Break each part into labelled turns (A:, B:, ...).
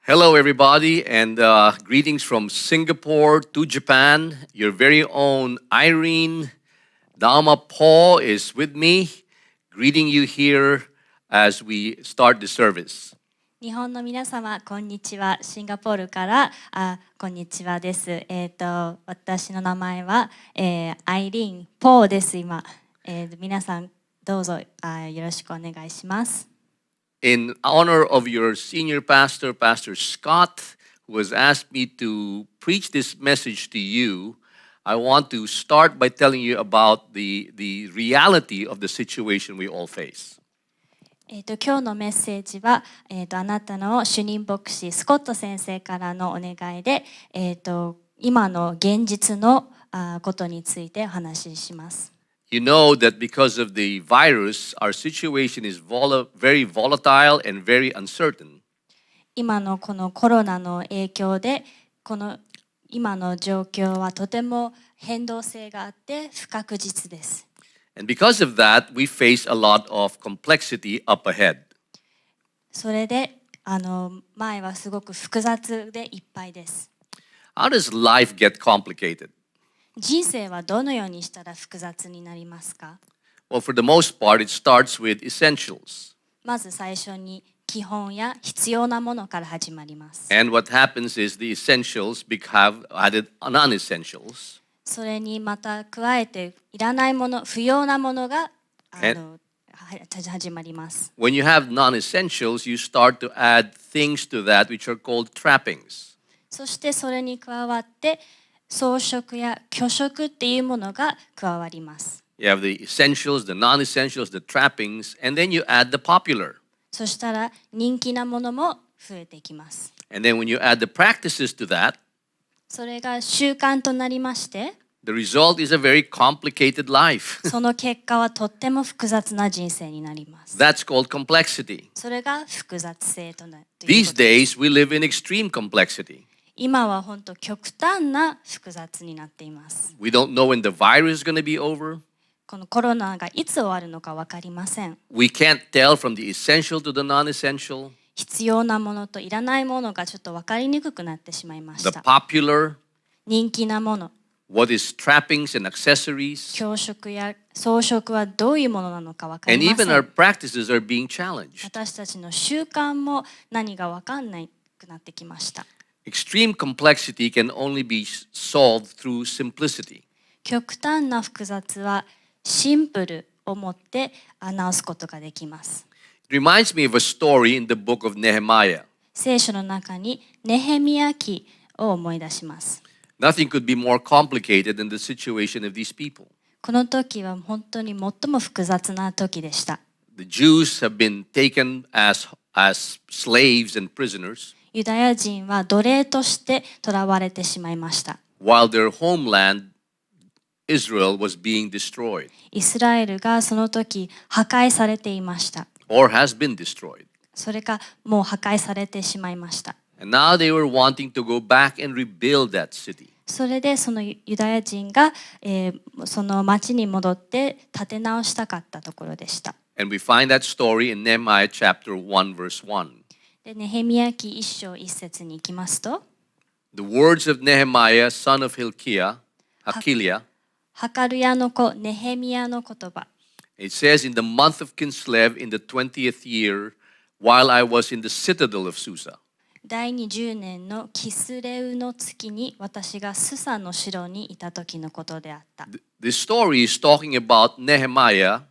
A: Hello, everybody, and greetings from Singapore to Japan. Your very own Irene Dama Paul is with me, greeting you here as we start the service.
B: 日本の皆様、こんにちは。シンガポールからこんにちはです。私の名前は、アイリーン・ポーです。今、皆さんどうぞよろしくお願いします。
A: In honor of your senior pastor, Pastor Scott, who has asked me to preach this message to you, I want to start by telling you about the reality of the situation we all face.
B: 今日のメッセージは、あなたの主任牧師スコット先生からのお願いで、今の現実のことについてお話しします。
A: You know that because of the virus, our situation is very volatile and very uncertain.
B: 今のこのコロナの影響で、この今の状況はとても変動性があって不確実です。
A: And because of that, we face a lot of complexity up ahead.
B: それで前はすごく複雑でいっぱいです。
A: How does life get complicated?
B: 人生はどのようにしたら複雑になりますか？
A: Well, for the most part, it starts with essentials.
B: まず最初に基本や必要なものから始まります。
A: And what happens is the essentials have added non-essentials.
B: それにまた加えていらないもの、不要なものが始まります。
A: When you have non-essentials, you start to add things to that which are called trappings.
B: そしてそれに加わって装飾や虚飾っていうものが加わります。
A: You have the essentials, the non-essentials, the trappings, and then you add the popular.
B: そしたら人気なものも増えてきます。
A: And then when you add the practices to that,
B: それが習慣となりまして、
A: the result is a very complicated life.
B: その結果はとっても複雑な人生になります。
A: That's called complexity.
B: それが複雑性となる。
A: These days, we live in extreme complexity.
B: 今は本当極端な複雑になっています。
A: We don't know when the virus is going to be over.
B: このコロナがいつ終わるのか分かりません。
A: We can't tell from the essential to the non-essential.
B: 必要なものといらないものがちょっと分かりにくくなってしまいまし
A: The
B: た。
A: popular,
B: 人気なもの、
A: what is trappings and accessories,
B: 教職や装飾はどういうものなのか分か
A: and
B: りませ
A: even our
B: ん。
A: practices are being challenged.
B: 私たちの習慣も何が分かんなくなってきました。
A: Extreme complexity can only be solved through simplicity.
B: 極端な複雑はシンプルをもって直すことができます。
A: It reminds me of a story in the book of Nehemiah.
B: 聖書の中にネヘミヤ記を思い出します。
A: Nothing could be more complicated than the situation of these people.
B: この時は本当に最も複雑な時でした。
A: The Jews have been taken as slaves and prisoners,
B: ユダヤ人は奴隷として囚われてしまいました。
A: while their homeland, Israel, was being destroyed
B: イスラエルがその時破壊されていました。
A: or has been destroyed.
B: それかもう破壊されてしまいました。
A: And now they were wanting to go back and rebuild that city.
B: それでそのユダヤ人が、その町に戻って建て直したかったところでした。
A: And we find that story in Nehemiah chapter 1, verse 1.
B: でネヘミヤ記1章1節に行きますと、
A: The words of Nehemiah, son of Hilkiah,
B: ハカルヤの子ネヘミヤの言葉。
A: it says, in the month of Kislev, in the 20th year, while I was in the citadel of Susa.
B: 第20年のキスレウの月に私がスサの城にいた時のことであった。
A: This story is talking about Nehemiah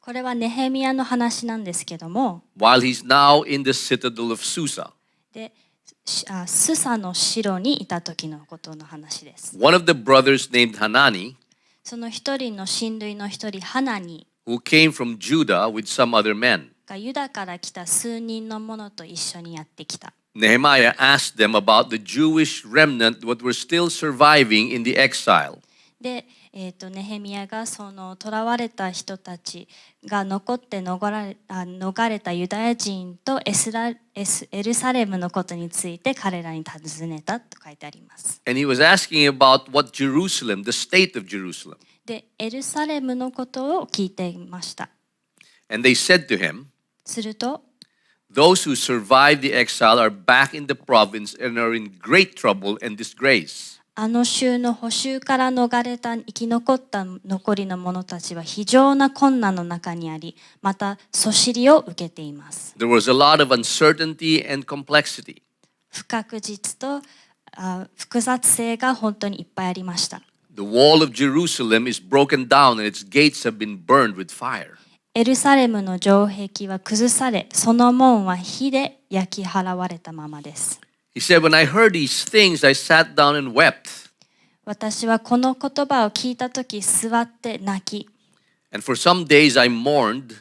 B: これはネヘミヤの話なんですけども、
A: while he's now in the citadel of Susa.
B: でスサの城にいた時のことの話です。
A: One of the brothers named Hanani,
B: その一人の親類の一人ハナニ
A: who came from Judah with some other men.
B: がユダから来た数人の者と一緒にやってきた。
A: Nehemiah asked them about the Jewish remnant that were still surviving in the exile.
B: で、ネヘミヤがその囚われた人たちが残って逃れたユダヤ人とエルサレムのことについて彼らに尋ねたと書いてあります。
A: And he was asking about what Jerusalem, the state of Jerusalem.
B: で、エルサレムのことを聞いていました。
A: And they said to him,
B: すると、
A: Those who survived the exile are back in the province and are in great trouble and disgrace.
B: あの州の捕囚から逃れた生き残った残りの者たちは非常な困難の中にあり、またそしりを受けています。
A: There was a lot of uncertainty and complexity.
B: 不確実と複雑性が本当にいっぱいありました。
A: The wall of Jerusalem is broken down and its gates have been burned with fire.
B: エルサレムの城壁は崩され、その門は火で焼き払われたままです。
A: He said, when I heard these things, I sat down and wept.
B: 私はこの言葉を聞いたとき座って泣き、
A: And for some days I mourned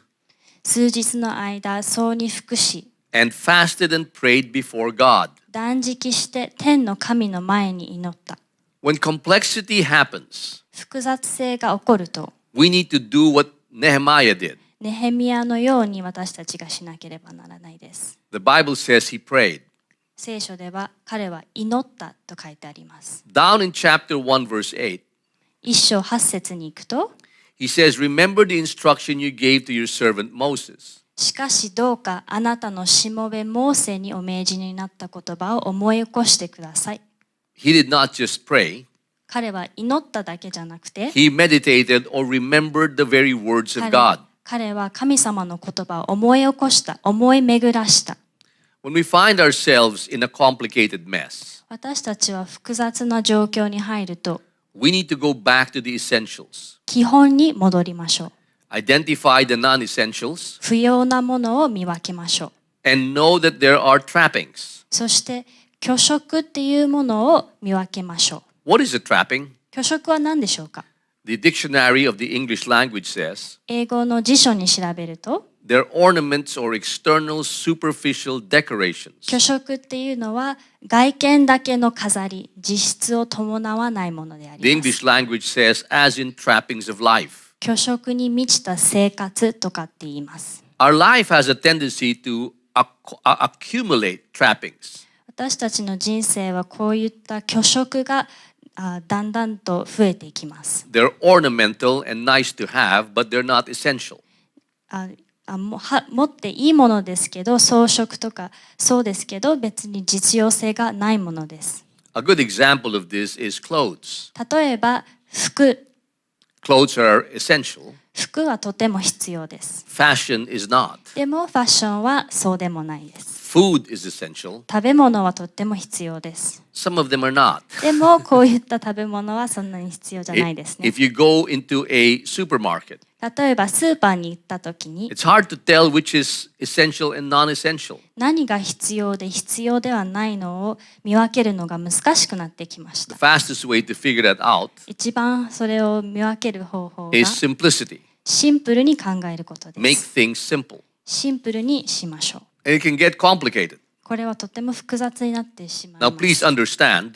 B: 数日の間そうに服し、
A: and fasted and prayed before God.
B: 断食して天の神の前に祈った。
A: When complexity happens,
B: 複雑性が起こると、
A: we need to do what Nehemiah did.
B: ネヘミヤのように私たちがしなければならないです。
A: The Bible says he prayed.
B: 聖書では彼は祈ったと書いてあります。
A: Down in chapter 1, verse 8,
B: 一章八節に行くと、
A: he says, remember the instruction you gave to your servant Moses.
B: しかしどうかあなたのしもべモーセにお命じになった言葉を思い起こしてください。
A: He did not just pray,
B: 彼は祈っただけじゃなくて、
A: he meditated or remembered the very words of God.
B: 彼は神様の言葉を思い起こした、思い巡らした。
A: When we find ourselves in a complicated mess,
B: 私たちは複雑な状況に入ると、
A: we need to go back to the essentials.
B: 基本に戻りましょう。
A: Identify the non-essentials
B: 不要なものを見分けましょう。
A: and know that there are trappings.
B: そして虚飾っていうものを見分けましょう。
A: What is a trapping?
B: 虚飾は何でしょうか？
A: The dictionary of the English language says
B: 英語の辞書に調べると、
A: they're ornaments or external superficial decorations.
B: 虚飾っていうのは外見だけの飾り、実質を伴わないものであ
A: The
B: ります。
A: English language says as in trappings of life.
B: 虚飾に満ちた生活とかって言います。
A: Our life has a tendency to accumulate trappings.
B: 私たちの人生はこういった虚飾がだんだんと増えていきます。
A: They're ornamental and nice to have, but they're not essential.
B: 持っていいものですけど、装飾とかそうですけど、別に実用性がないものです。
A: A good example of this is clothes.
B: 例えば服。
A: Clothes are essential.
B: 服はとても必要です。
A: Fashion is not.
B: でもファッションはそうでもないです。
A: Food is essential.
B: 食べ物はとっても必要です。
A: Some of them are not.
B: でもこういった食べ物はそんなに必要じゃないですね。
A: If you go into a supermarket,
B: 例えばスーパーに行った時に
A: it's hard to tell which is essential and non-essential.
B: 何が必要で必要ではないのを見分けるのが難しくなってきまし
A: The
B: た。
A: fastest way to figure that out
B: 一番それを見分ける方法が
A: is simplicity.
B: シンプルに考えることで
A: Make
B: す。
A: things simple.
B: シンプルにしましょう。
A: And it can get complicated.
B: これはとても複雑になってしまい
A: Now,
B: ま
A: please
B: す。
A: understand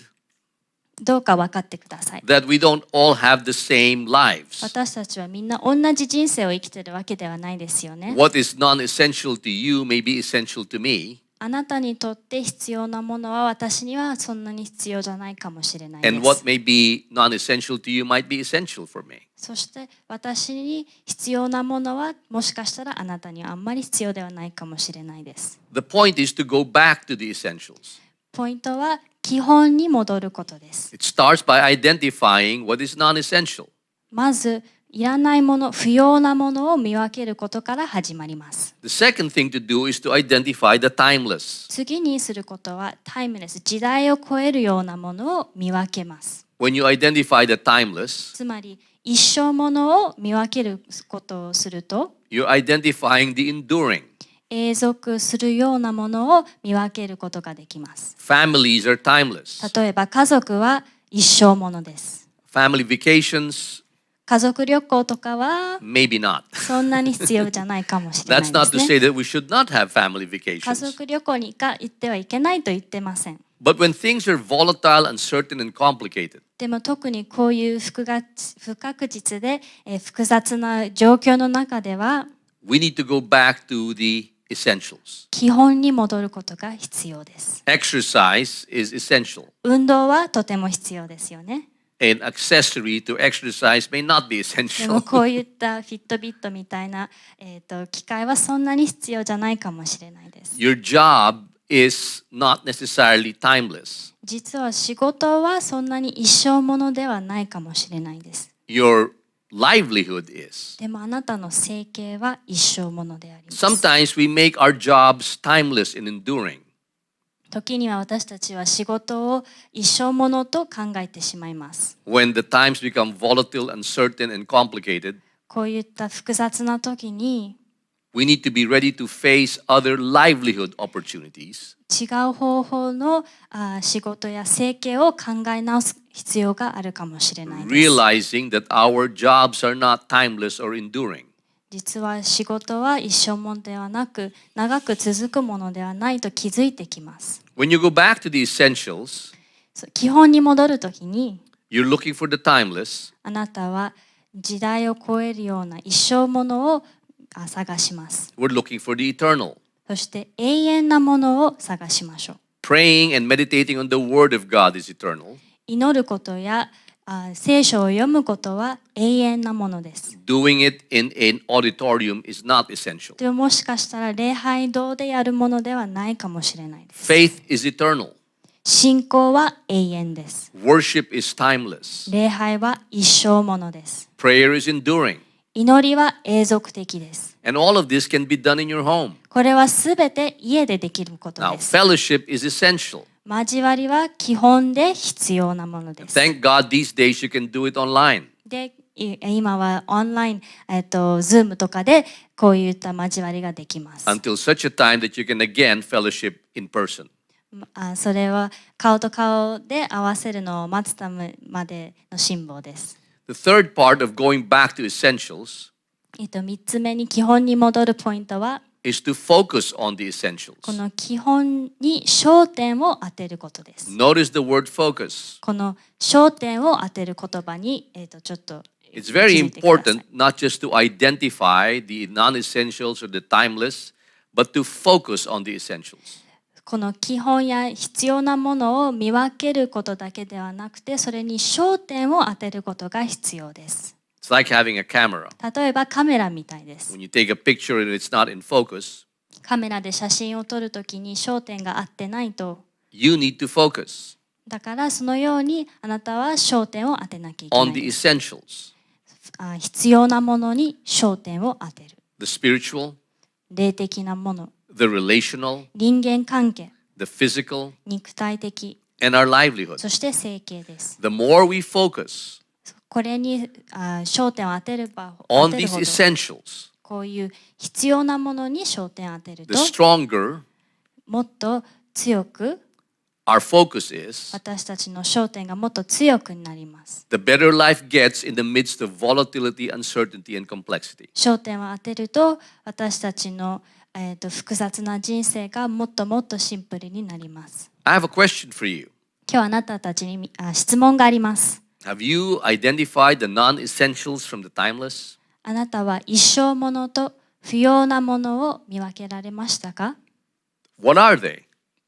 B: どうか分かってください。
A: that we don't all have the same lives.
B: 私たちはみんな同じ人生を生きているわけではないですよね。
A: What is non-essential to you may be essential to me,
B: あなたにとって必要なものは私にはそんなに必要じゃないかもしれないで
A: and what
B: す。
A: may be non-essential to you might be essential for me.
B: そして私に必要なものはもしかしたらあなたにはあんまり必要ではないかもしれないです。
A: The point is to go back to the essentials.
B: ポイントは基本に戻ることです。
A: It starts by identifying what is non-essential.
B: まずいらないもの、不要なものを見分けることから始まります。
A: The second thing to do is to identify the timeless.
B: 次にすることはタイムレス、時代を超えるようなものを見分けます。
A: When you identify the timeless,
B: つまり一生ものを見分けることをすると、
A: you're identifying the enduring.
B: 永続するようなものを見分けることができます。
A: Families are timeless.
B: 例えば家族は一生ものです。
A: Family vacations,
B: 家族旅行とかは
A: maybe not.
B: そんなに必要じゃないかもしれない
A: That's
B: で
A: not
B: す
A: to
B: ね。
A: say that we should not have family
B: 家
A: vacations.
B: 族旅行に行ってはいけないと言ってません。
A: But when things are volatile, uncertain, and complicated,
B: でも特にこういう不確実で複雑な状況の中では
A: we need to go back to the essentials.
B: 基本に戻ることが必要です。
A: Exercise is essential.
B: 運動はとても必要ですよね。
A: an accessory to exercise may not be
B: で
A: essential.
B: もこういったフィットビットみたいな、機械はそんなに必要じゃないかもしれないです。
A: Your job is not necessarily timeless.
B: 実は仕事はそんなに一生ものではないかもしれないです。
A: Your livelihood is.
B: でもあなたの生計は一生ものであります。
A: Sometimes we make our jobs timeless and enduring.
B: 時には私たちは仕事を一生ものと考えてしまいます。
A: When the times become volatile, uncertain, and complicated,
B: こういった複雑な時に
A: we need to be ready to face other livelihood opportunities.
B: 違う方法の仕事や生計を考え直す必要があるかもしれないです。
A: Realizing that our jobs are not timeless or enduring.
B: 実は仕事は一生ものではなく長く続くものではないと気づいてきます。
A: When you go back to the essentials,
B: 基本に戻るときに
A: you're looking for the timeless,
B: あなたは時代を超えるような一生ものを探します。
A: we're looking for the eternal.
B: そして永遠なものを探しましょう。
A: Praying and meditating on the Word of God is eternal.
B: 祈ることや聖書を読むことは永遠なものです。
A: Doing it in an auditorium is not essential.
B: でももしかしたら礼拝堂でやるものではないかもしれないです。
A: Faith is eternal.
B: 信仰は永遠です。
A: Worship is timeless.
B: 礼拝は一生ものです。
A: Prayer is enduring.
B: 祈りは永続的です。
A: And all of this can be done in your home.
B: これはすべて家でできること
A: Now,
B: です。
A: fellowship is essential.
B: 交わりは基本で必要なものです。
A: Thank God these days you can do it online.
B: で、今はオンライン、Zoom とかでこういった交わりができます。
A: Until such a time that you can again fellowship in person.
B: それは顔と顔で合わせるのを待つためまでの辛抱です。
A: The third part of going back to essentials
B: 3つ目に基本に戻るポイントは
A: is to focus on the essentials.
B: この基本に焦点を当てることです。
A: Notice the word focus.
B: この焦点を当てる言葉に、ちょっと
A: It's very
B: 気づいてください。
A: important not just to identify the non-essentials or the timeless, but to focus on the essentials.
B: この基本や必要なものを見分けることだけではなくて、それに焦点を当てることが必要です。
A: It's like having a camera.
B: 例えばカメラみたいです。
A: When you take a picture and it's not in focus,
B: カメラで写真を撮るときに焦点が合ってないと、
A: you need to focus
B: だからそのようにあなたは焦点を当てなきゃいけな
A: on
B: い
A: the
B: です。
A: essentials.
B: 必要なものに焦点を当てる。
A: The spiritual,
B: 霊的なもの、
A: the relational,
B: 人間関係、
A: the physical,
B: 肉体的、
A: and our livelihood.
B: そして生計です。
A: The more we focus
B: これに焦点を当てれば
A: on
B: 当てる
A: these
B: ほど
A: essentials,
B: こういう必要なものに焦点を当てる
A: the
B: と
A: stronger
B: もっと強く
A: our focus is,
B: 私たちの焦点がもっと強くなります。
A: the better life gets in the midst of volatility, uncertainty, and complexity.
B: 焦点を当てると私たちの、複雑な人生がもっともっとシンプルになります。
A: I have a question for you.
B: 今日あなたたちに質問があります。
A: Have you identified the non-essentials from the timeless?
B: あなたは一生ものと不要なものを見分けられましたか？
A: What are they?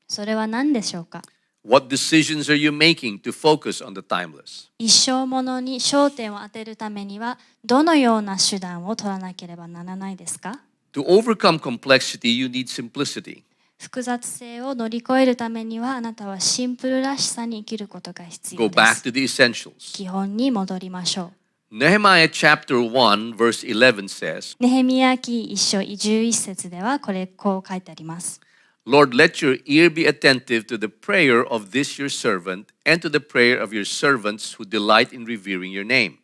B: それは何でしょうか？
A: What decisions are you making to focus on the timeless?
B: 一生ものに焦点を当てるためにはどのような手段を取らなければならないですか？
A: To overcome complexity, you need simplicity.
B: 複雑性を乗り越えるためにはあなたはシンプルらしさに生きることが必
A: Go
B: 要で
A: back
B: す。
A: to the essentials.
B: 基本に戻りましょ
A: Nehemiah chapter 1 verse 11 says,
B: う。ネヘミヤ記1章11節ではこう書いてあります。
A: Lord, let your ear be attentive to the prayer of this your servant and to the prayer of your servants who delight in revering your name.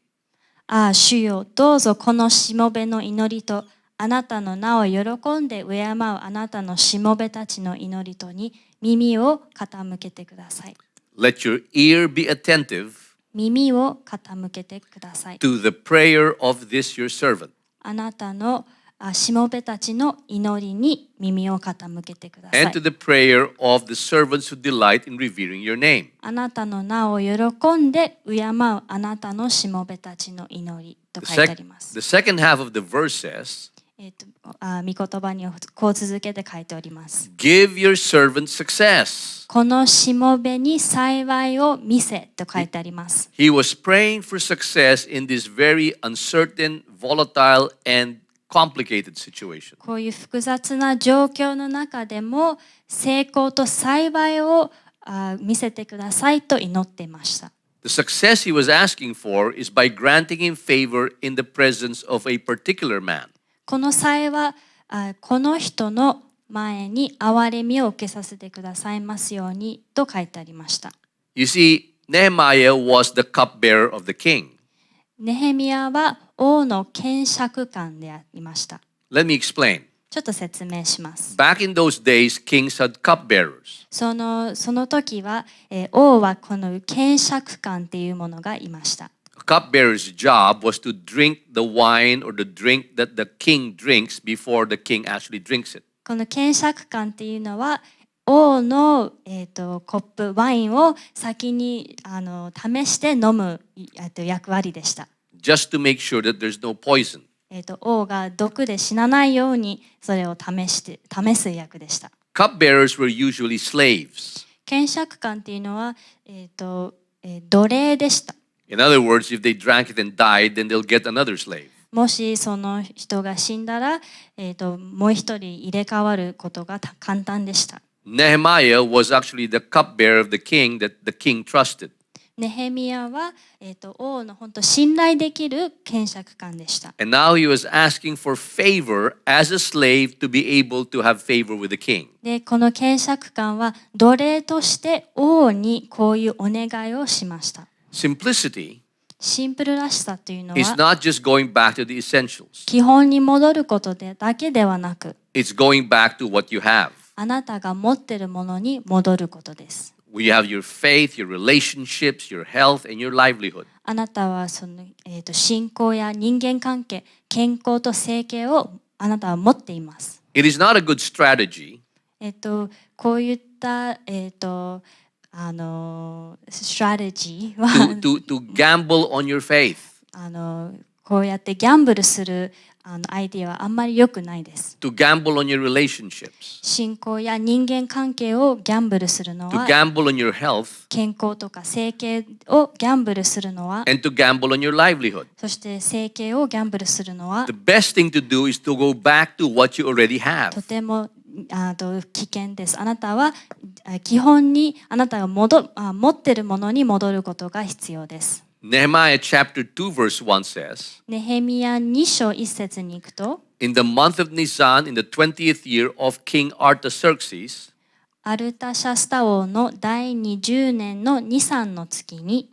B: 主よ、どうぞこのしもべの祈りとあなたの名を喜んで敬うあなたのしもべたちの祈りとに耳を傾けてください。
A: Let your ear be attentive
B: 耳を傾けてください。
A: to the prayer of this your servant.
B: あなたのしもべたちの祈りに耳を傾けてください
A: And to。the prayer of the servants who delight in revering your name.
B: あなたの名を喜んで敬うあなたのしもべたちの祈りと
A: The,
B: 書いてありま
A: the
B: す。
A: second half of the verse says,
B: 御言葉にこう続けて書いております。
A: Give your servant success.
B: このしもべに幸いを見せと書いてあります。
A: He was praying for success in this very uncertain, volatile, and complicated situation.
B: こういう複雑な状況の中でも成功と幸いを見せてくださいと祈っていました。
A: The success he was asking for is by granting him favor in the presence of a particular man.
B: この幸いこの人の前に憐れみを受けさせてくださいますようにと書いてありました。
A: You see, Nehemiah was the cupbearer of the king.
B: ネヘミヤは王の検釈官でありました。
A: Let me explain.
B: ちょっと説明します。
A: Back in those days, kings had cupbearers.
B: その時は、王はこの検釈官っていうものがいました。
A: A cupbearer's job was to drink the wine or the drink that the king drinks before the king actually drinks it.
B: この検釈官っていうのは王の、コップワインを先に試して飲む役割でした。
A: Just to make sure that there's no poison.
B: 王が毒で死なないようにそれを試す役でした。
A: Cupbearers were usually slaves.
B: 検釈官っていうのは、奴隷でした。
A: In other words, if they drank it and died, then they'll get another slave.
B: もしその人が死んだら、もう一人入れ替わることが簡単でした。
A: Nehemiah was actually the cupbearer of the king that the king trusted.
B: ネヘミヤは、王の本当信頼できる検釈官でした。
A: And now he was asking for favor as a slave to be able to have favor with the king.
B: で、この検釈官は奴隷として王にこういうお願いをしました。
A: Simplicity
B: シンプルらしさというの
A: is
B: は
A: not just going back to the essentials.
B: 基本に戻ることだけではなく、
A: It's going back to what you have.
B: あなたが持っているものに戻ることです。
A: We have your faith, your relationships, your health, and your livelihood.
B: あなたはその、信仰や人間関係、健康と生計をあなたは持っています。
A: It is not a good strategy
B: こういったストラテジーは
A: to gamble on your faith.
B: こうやってギャンブルするアイデアはあんまり良くないです。
A: To gamble on your relationships.
B: 信仰や人間関係をギャンブルするの
A: To
B: は
A: gamble on your health.
B: 健康とか生計をギャンブルするのは
A: And to gamble on your livelihood.
B: そして生計をギャンブルするのは
A: The best thing to do is to go back to what you already
B: と
A: have.
B: ても危険です。あなたは基本にあなたが持っているものに戻ることが必要です。
A: Nehemiah chapter 2 verse 1 says,
B: ネヘミヤ2章1節に行くと、
A: In the month of Nisan, in the 20th year of King Artaxerxes,
B: アルタシャスタ王の第20年の2、3の月に、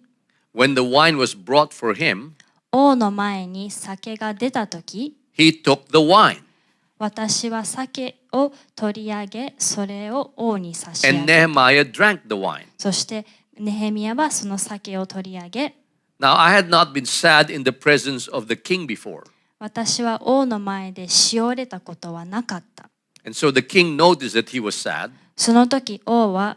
A: when the wine was brought for him,
B: 王の前に酒が出たとき、
A: he took the wine.
B: 私は酒を取り上げ、それを王に差し上
A: And
B: げ、
A: Nehemiah drank the wine.
B: そしてネヘミヤはその酒を取り上げ、
A: Now, I had not been sad in the presence of the king before.
B: 私は王の前でしおれたことはなかった。
A: And so the king noticed that he was sad.
B: その時王は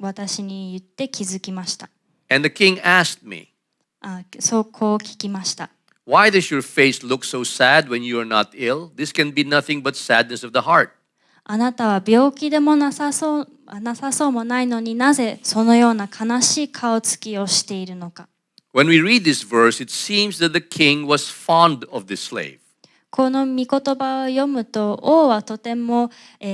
B: 私に言って気づきました。
A: And the king asked me,
B: こう聞きました。
A: Why does your face look so sad when you are not ill? This can be nothing but sadness of the heart.
B: あなたは病気でもなさそうもないのになぜそのような悲しい顔つきをしているのか。
A: When we read this verse, it seems that the king was fond of this slave.
B: この御言葉を読むと王はとても、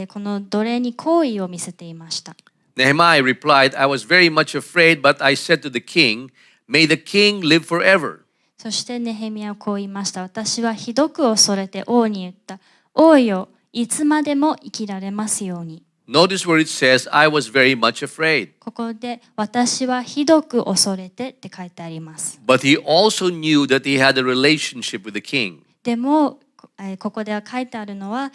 B: この奴隷に好意を見せていました。
A: Nehemiah replied, I was very much afraid, but I said to the king, May the king live forever.
B: そしてネヘミヤはこう言いました。私はひどく恐れて王に言った。王よ、いつまでも生きられますように。
A: Notice where it says, I was very much afraid.
B: ここで私はひどく恐れてって書いてあります。
A: But he also knew that he had a relationship with the king.
B: でも、ここでは書いてあるのは、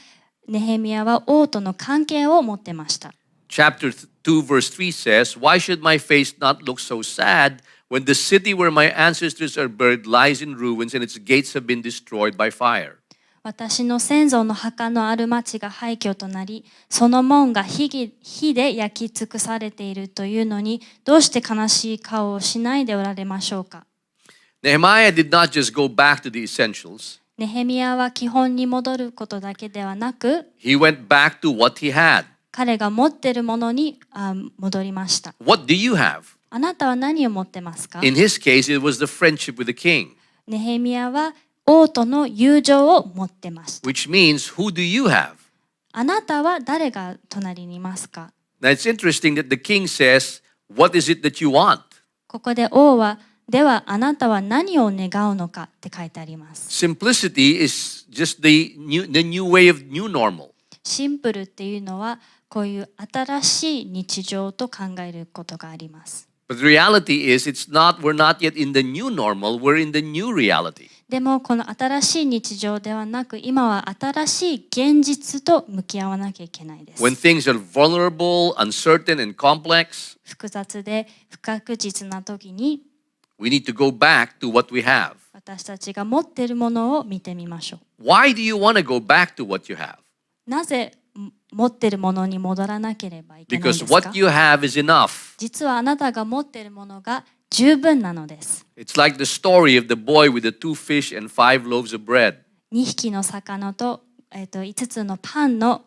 B: ネヘミヤは王との関係を持ってました。
A: Chapter 2 verse 3 says, Why should my face not look so sad when the city where my ancestors are buried lies in ruins and its gates have been destroyed by fire?
B: 私の先祖の墓のある町が廃墟となり、その門が火で焼き尽くされているというのに、どうして悲しい顔をしないでおられましょうか。
A: Nehemiah did not just go back to the essentials.
B: ネヘミヤは基本に戻ることだけではなく、
A: He went back to what he had.
B: 彼が持っているものに戻りました。
A: What do you have?
B: あなたは何を持ってますか？
A: In his case, it was the friendship with the king,
B: ネヘミヤは王との友情を持ってました。
A: which means, who do you have?
B: あなたは誰が隣にいますか？
A: Now, it's interesting that the king says, what is it that you want?
B: ここで王は、ではあなたは何を願うのかって書いてあります。
A: Simplicity is just the new way of new normal.
B: シンプルっていうのはこういう新しい日常と考えることがあります。
A: But the reality is, we're not yet in the new normal, we're in the new reality.
B: でもこの新しい日常ではなく、今は新しい現実と向き合わなきゃいけないです。
A: When things are vulnerable, uncertain, and complex,
B: 複雑で不確実な時に
A: we need to go back to what we have.
B: 私たちが持っているものを見てみましょう。
A: Why do you want to go back to what you have?
B: なぜ持っているものに戻らなければいけないんです
A: Because
B: か？
A: what you have is enough.
B: 実はあなたが持っているものが十分なのです。
A: It's like the story of the boy with the 2 fish and 5 loaves of bread.
B: 2匹の魚と、5つのパンの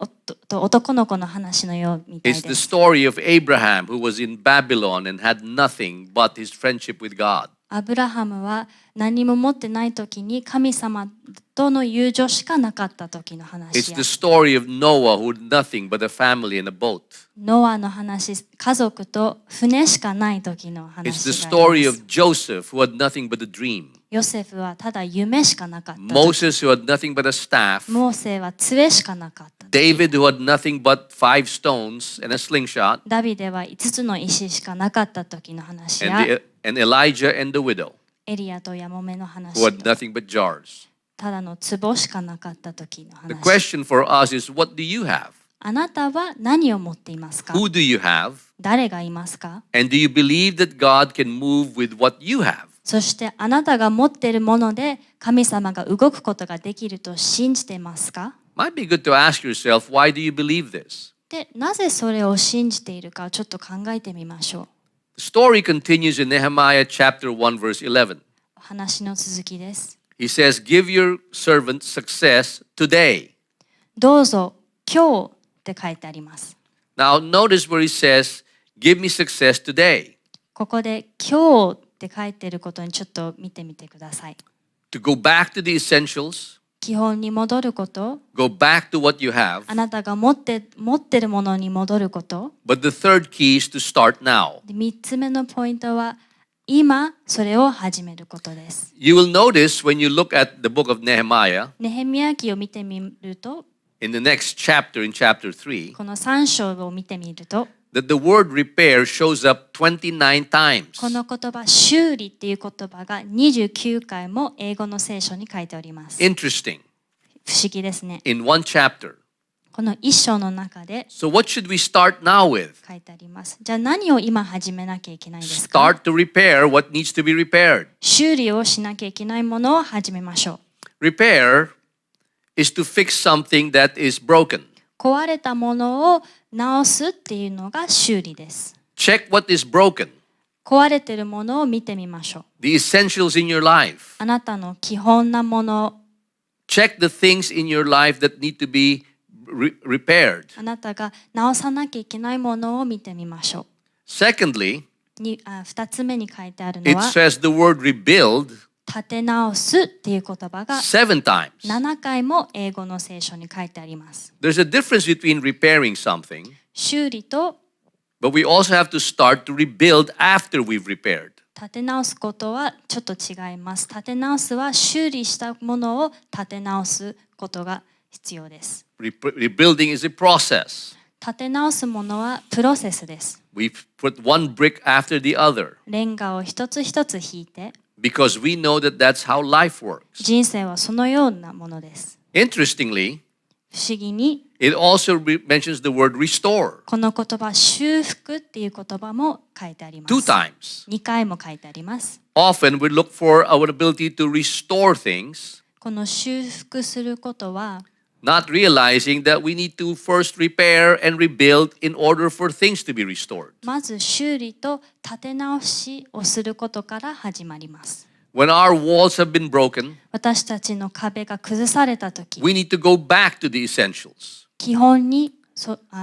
B: 男の子の話のようみたい
A: It's
B: で
A: the
B: す。
A: story of Abraham who was in Babylon and had nothing but his friendship with God.
B: アブラハムは何も持ってない時に神様との友情しかなかった時の
A: It's
B: 話や
A: the story of Noah who had nothing but a family and a boat.
B: ノアの話、家族と船しかない時の
A: It's the
B: 話があり
A: story
B: ま
A: of
B: す。
A: Joseph who had nothing but a dream.
B: ヨセフはただ夢しかなかった時。
A: Moses who had nothing but a staff.
B: モーセは杖しかなかった時。
A: David who had nothing but 5 stones and a slingshot.
B: ダビデは5つの石しかなかった時の話や
A: And Elijah and the widow
B: エリアとヤモメの話
A: who had
B: と
A: nothing but jars.
B: ただの壺しかなかった時の
A: The
B: 話。
A: question for us is, what do you have?
B: あなたは何を持っていますか？
A: Who do you have?
B: 誰がいますか？
A: And do you believe that God can move with what you have?
B: そしてあなたが持っているもので神様が動くことができると信じていますか？
A: Might be good to ask yourself, why do you believe this?
B: で、なぜそれを信じているかちょっと考えてみましょう。
A: The story continues in Nehemiah chapter 1 verse 11.
B: 話の続きです。
A: He says, give your servant success today.
B: どうぞ今日って書いてあります。
A: Now notice where he says, give me success today.
B: ここで今日って書いていることにちょっと見てみてください。
A: To go back to the essentials,
B: 基本に戻ること、
A: go back to what you have.
B: あなたが持っているものに戻ること。
A: But the third key is to start now.
B: で、3つ目のポイントは今それを始めることです。
A: You will notice when you look at the book of Nehemiah,
B: ネヘミヤ記を見てみると、
A: in the next chapter, in chapter 3,
B: この3章を見てみると、
A: that the word repair shows up 29 times.
B: この言葉修理っていう言葉が29回も英語の聖書に書いております。
A: Interesting.
B: 不思議ですね。
A: In one chapter.
B: この一章の中で
A: So what should we start now with?
B: 書いてあります。じゃあ何を今始めなきゃいけないですか？
A: Start to repair what needs to be repaired.
B: 修理をしなきゃいけないものを始めましょう。
A: Repair is to fix something that is broken.
B: 壊れたものを直すっていうのが修理です。
A: Check what is broken.
B: 壊れてるものを見てみましょう。
A: The essentials in your life.
B: あなたの基本なもの、
A: Check the things in your life that need to be repaired.
B: あなたが直さなきゃいけないものを見てみましょ
A: Secondly,
B: う。2つ目に書いてあるの
A: it
B: は
A: says the word rebuild
B: 立て直すっていう言葉が
A: 7 times.
B: 7回も英語の聖書に書いてあります。
A: There's a difference between repairing something,
B: 修理と
A: but we also have to start to rebuild after we've repaired.
B: 立て直すことはちょっと違います。立て直すは修理したものを立て直すことが必要です。
A: Rebuilding is a process.
B: 立て直すものはプロセスです。
A: We put one brick after the other
B: レンガを一つ一つ引いて、
A: because we know that that's how life works.
B: 人生はそのようなものです。
A: Interestingly,
B: 不思議に
A: it also mentions the word restore
B: この言葉修復っていう言葉も書いてあります。
A: 2 times.
B: 2回も書いてあります。
A: Often we look for our ability to restore things,
B: この修復することは
A: not realizing that we need to first repair and rebuild in order for things to be restored.
B: まず修理と立て直しをすることから始まります。
A: When our walls have been broken,
B: 私たちの壁が崩されたとき、
A: we need to go back to the essentials.
B: 基本に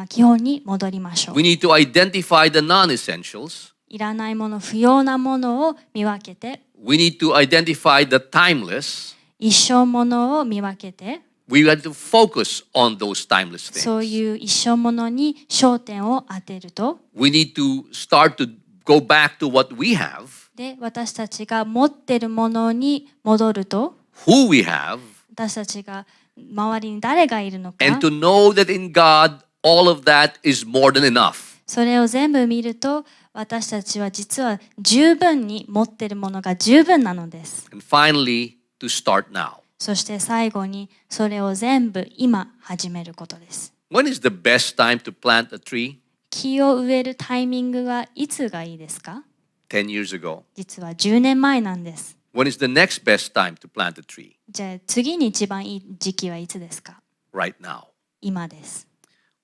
B: 基本に戻りましょう
A: We。need to identify the non-essentials.
B: いらないもの、不要なものを見分けて、
A: We need to identify the timeless.
B: 一生ものを見分けて、
A: We have to focus on those timeless
B: そう
A: things.
B: いう一生ものに焦点を当てると、
A: We need to start to go back to what we have,
B: で、私たちが持ってるものに戻ると、
A: who we have,
B: 私たちが周りに誰がいるのか、
A: and to know that in God, all of that is more than enough.
B: それを全部見ると、私たちは実は十分に持ってるものが十分なのです。
A: And finally, to start now.
B: そして最後にそれを全部今始めることです。
A: When is the best time to plant a tree?
B: 木を植えるタイミングはいつがいいですか？
A: 10 years ago.
B: 実は10年前なんです。
A: When is the next best time to plant a tree?
B: じゃあ次に一番いい時期はいつですか？
A: Right now.
B: 今です。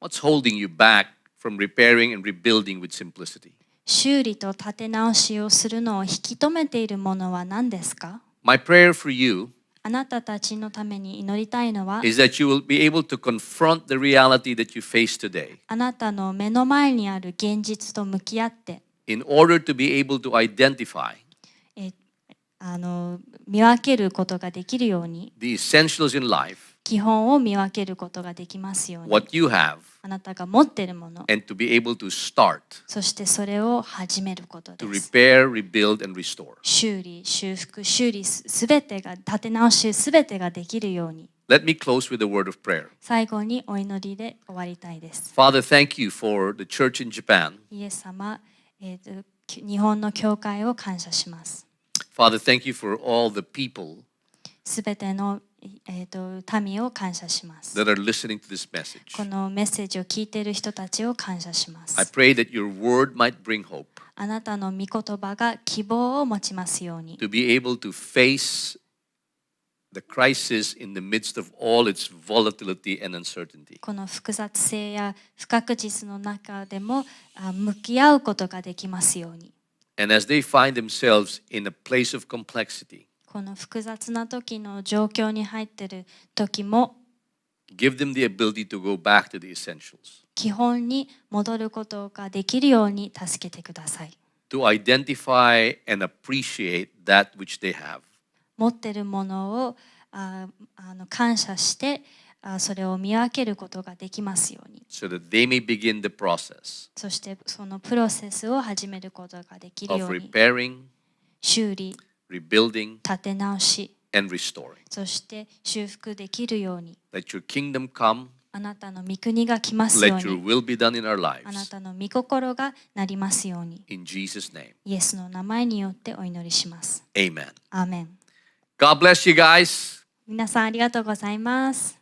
A: What's holding you back from repairing and rebuilding with simplicity?
B: 修理と立て直しをするのを引き止めているものは何ですか？
A: My prayer for you
B: あなたたちのために祈りたいのは、
A: is that you will be able to confront the reality that you face today
B: あなたの目の前にある現実と向き合って、
A: in order to be able to identify
B: 見分けることができるように、
A: the essentials in life,
B: 基本を見分けることができますように、
A: what you have,
B: あなたが持っているもの、
A: and to be able to start
B: そしてそれを始めることで
A: to
B: す。
A: repair, rebuild, and restore.
B: 修理、修復、修理すべてが、立て直しすべてができるように、
A: Let me close with a word of prayer.
B: 最後にお祈りで終わりたいです。
A: Father, thank you for the church in Japan.
B: イエス様、日本の教会を感謝します。
A: Father, thank you for all the people
B: すべての、民を感謝します。
A: that are listening to this message.
B: このメッセージを聞いている人たちを感謝しま
A: I
B: す。
A: pray that your word might bring hope
B: あなたの御言葉が希望を持ちますように。
A: to be able to face the crisis in the midst of all its volatility and uncertainty.
B: この複雑性や不確実の中でも向き合うことができますように。
A: And as they find themselves in a place of complexity,
B: この複雑な時の状況に入っている時も、
A: give them the ability to go back to the essentials,
B: 基本に戻ることができるように助けてください。
A: to identify and appreciate that which they have,
B: 持っているものを感謝してそれを見分けることができますように。
A: so that they may begin the process
B: そしてそのプロセスを始めることができる
A: of
B: ように。
A: repairing,
B: 修理、
A: rebuilding,
B: 立て直し、
A: and restoring.
B: そして修復できるように。
A: Let your kingdom come,
B: あなたの御国が来ますよう
A: let your
B: に。
A: will be done in our
B: あな
A: lives.
B: たの御心がなりますように。
A: In Jesus' name,
B: イエスの名前によってお祈りします。
A: amen.
B: アーメン。
A: God bless you guys.
B: 皆さんありがとうございます。